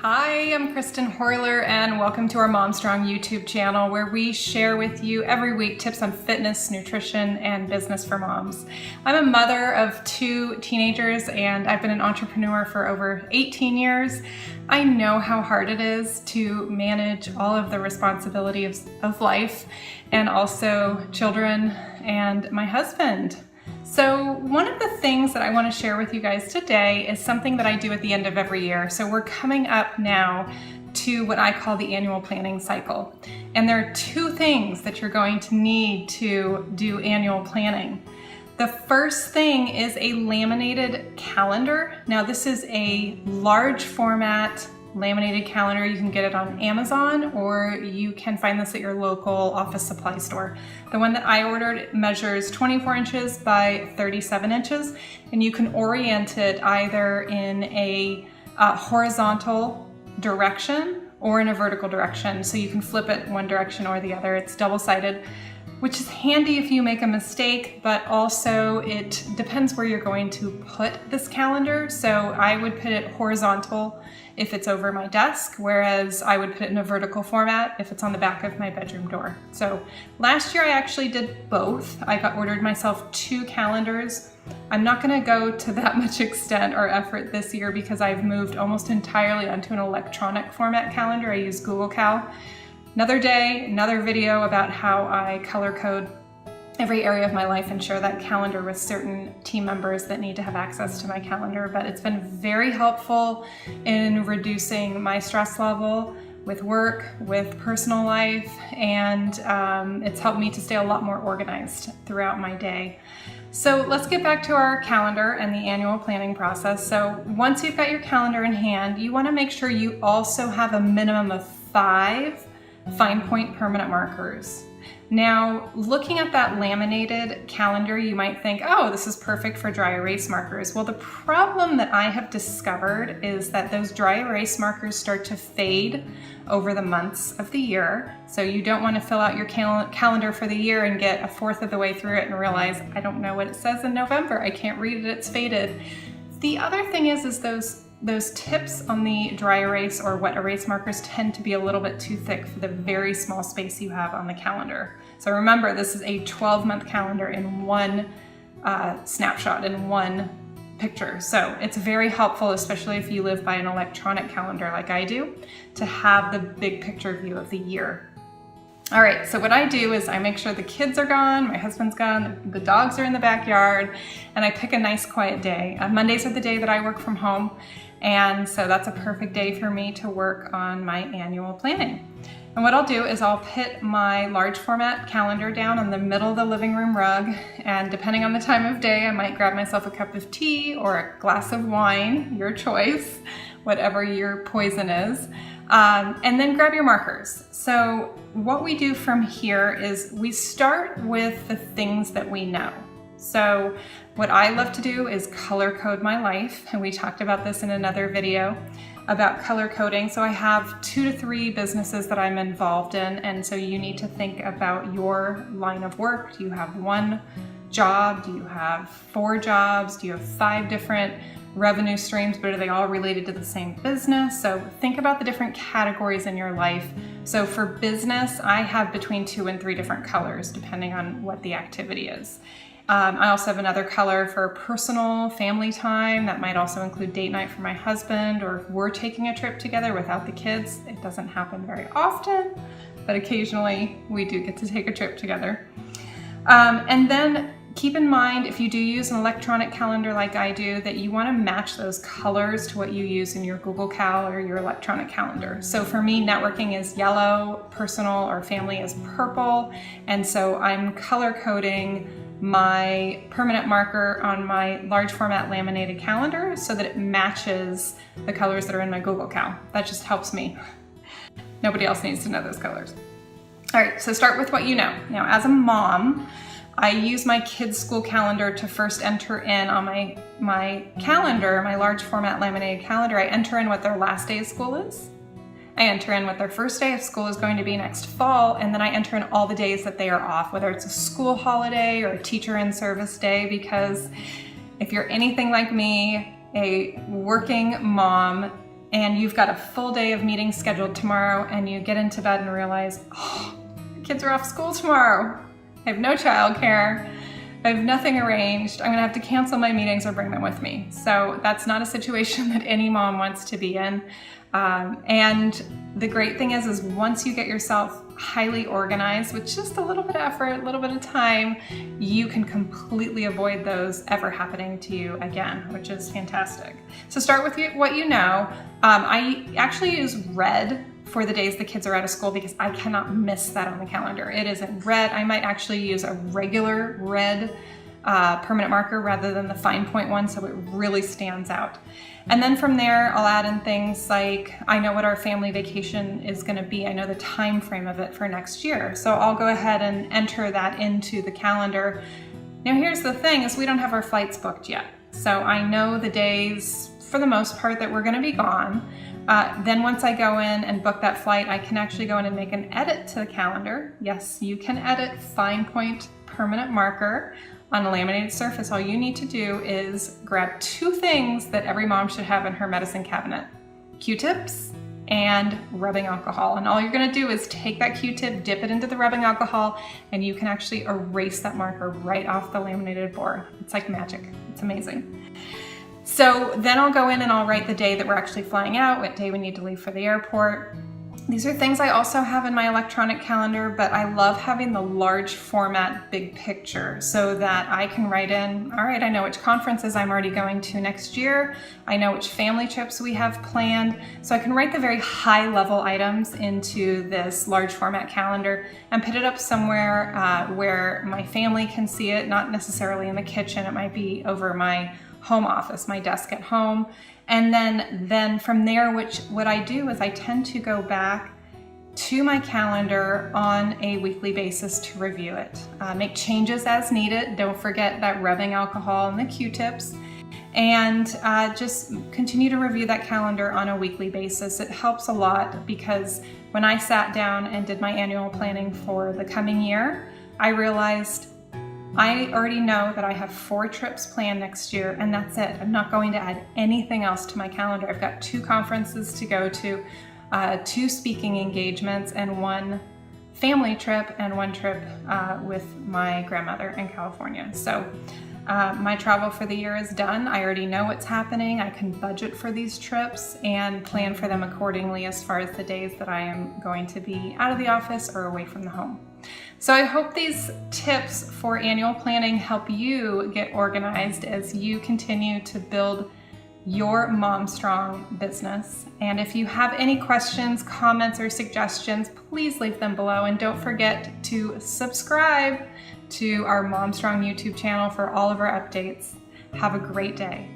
Hi, I'm Kristen Horler and welcome to our Mom Strong YouTube channel where we share with you every week tips on fitness, nutrition, and business for moms. I'm a mother of 2 teenagers and I've been an entrepreneur for over 18 years. I know how hard it is to manage all of the responsibilities of life and also children and my husband. So one of the things that I want to share with you guys today is something that I do at the end of every year. So we're coming up now to what I call the annual planning cycle. And there are 2 things that you're going to need to do annual planning. The first thing is a laminated calendar. Now this is a large format laminated calendar. You can get it on Amazon or you can find this at your local office supply store. The one that I ordered measures 24 inches by 37 inches and you can orient it either in a horizontal direction or in a vertical direction. So you can flip it one direction or the other. It's double-sided, which is handy if you make a mistake, but also it depends where you're going to put this calendar. So I would put it horizontal if it's over my desk, whereas I would put it in a vertical format if it's on the back of my bedroom door. So last year I actually did both. I ordered myself 2 calendars. I'm not gonna go to that much extent or effort this year because I've moved almost entirely onto an electronic format calendar. I use Google Cal. Another day, another video about how I color code every area of my life and share that calendar with certain team members that need to have access to my calendar. But it's been very helpful in reducing my stress level with work, with personal life, and it's helped me to stay a lot more organized throughout my day. So let's get back to our calendar and the annual planning process. So once you've got your calendar in hand, you want to make sure you also have a minimum of 5 fine point permanent markers. Now, looking at that laminated calendar, you might think, oh, this is perfect for dry erase markers. Well, the problem that I have discovered is that those dry erase markers start to fade over the months of the year. So you don't want to fill out your calendar for the year and get 1/4 of the way through it and realize, I don't know what it says in November. I can't read it, it's faded. The other thing is those tips on the dry erase or wet erase markers tend to be a little bit too thick for the very small space you have on the calendar. So remember, this is a 12-month calendar in one snapshot, in one picture. So it's very helpful, especially if you live by an electronic calendar like I do, to have the big picture view of the year. All right, so what I do is I make sure the kids are gone, my husband's gone, the dogs are in the backyard, and I pick a nice quiet day. Mondays are the day that I work from home, and so that's a perfect day for me to work on my annual planning. And what I'll do is I'll put my large format calendar down on the middle of the living room rug, and depending on the time of day, I might grab myself a cup of tea or a glass of wine, your choice, whatever your poison is. And then grab your markers. So what we do from here is we start with the things that we know. So what I love to do is color code my life, and we talked about this in another video about color coding. So I have 2 to 3 businesses that I'm involved in, and so you need to think about your line of work. Do you have 1 job? Do you have 4 jobs? Do you have 5 different revenue streams, but are they all related to the same business? So think about the different categories in your life. So for business, I have between 2 and 3 different colors, depending on what the activity is. I also have another color for personal family time. That might also include date night for my husband, or if we're taking a trip together without the kids. It doesn't happen very often, but occasionally we do get to take a trip together. And then keep in mind, if you do use an electronic calendar like I do, that you want to match those colors to what you use in your Google Cal or your electronic calendar. So for me, networking is yellow, personal or family is purple, and so I'm color coding my permanent marker on my large format laminated calendar so that it matches the colors that are in my Google Cal. That just helps me. Nobody else needs to know those colors. All right, so start with what you know. Now, as a mom, I use my kids' school calendar to first enter in on my calendar, my large format laminated calendar. I enter in what their last day of school is. I enter in what their first day of school is going to be next fall, and then I enter in all the days that they are off, whether it's a school holiday or a teacher in service day, because if you're anything like me, a working mom, and you've got a full day of meetings scheduled tomorrow, and you get into bed and realize, oh, the kids are off school tomorrow. I have no childcare. I have nothing arranged. I'm gonna have to cancel my meetings or bring them with me. So that's not a situation that any mom wants to be in. And the great thing is once you get yourself highly organized with just a little bit of effort, a little bit of time, you can completely avoid those ever happening to you again, which is fantastic. So start with what you know. I actually use red for the days the kids are out of school because I cannot miss that on the calendar. It is in red. I might actually use a regular red permanent marker rather than the fine point one, so it really stands out. And then from there, I'll add in things like, I know what our family vacation is gonna be. I know the time frame of it for next year. So I'll go ahead and enter that into the calendar. Now here's the thing, is we don't have our flights booked yet. So I know the days, for the most part, that we're gonna be gone. Then once I go in and book that flight, I can actually go in and make an edit to the calendar. Yes, you can edit fine point permanent marker on a laminated surface. All you need to do is grab two things that every mom should have in her medicine cabinet: Q-tips and rubbing alcohol. And all you're gonna do is take that Q-tip, dip it into the rubbing alcohol, and you can actually erase that marker right off the laminated board. It's like magic, it's amazing. So then I'll go in and I'll write the day that we're actually flying out, what day we need to leave for the airport. These are things I also have in my electronic calendar, but I love having the large format big picture so that I can write in, all right, I know which conferences I'm already going to next year. I know which family trips we have planned. So I can write the very high level items into this large format calendar and put it up somewhere where my family can see it, not necessarily in the kitchen. It might be over my home office, my desk at home. And then from there, what I do is I tend to go back to my calendar on a weekly basis to review it. Make changes as needed. Don't forget that rubbing alcohol and the Q-tips. And just continue to review that calendar on a weekly basis. It helps a lot because when I sat down and did my annual planning for the coming year, I realized I already know that I have 4 trips planned next year, and that's it. I'm not going to add anything else to my calendar. I've got 2 conferences to go to, 2 speaking engagements, and 1 family trip, and 1 trip with my grandmother in California. So my travel for the year is done. I already know what's happening. I can budget for these trips and plan for them accordingly as far as the days that I am going to be out of the office or away from the home. So I hope these tips for annual planning help you get organized as you continue to build your Mom Strong business. And if you have any questions, comments, or suggestions, please leave them below. And don't forget to subscribe to our Mom Strong YouTube channel for all of our updates. Have a great day.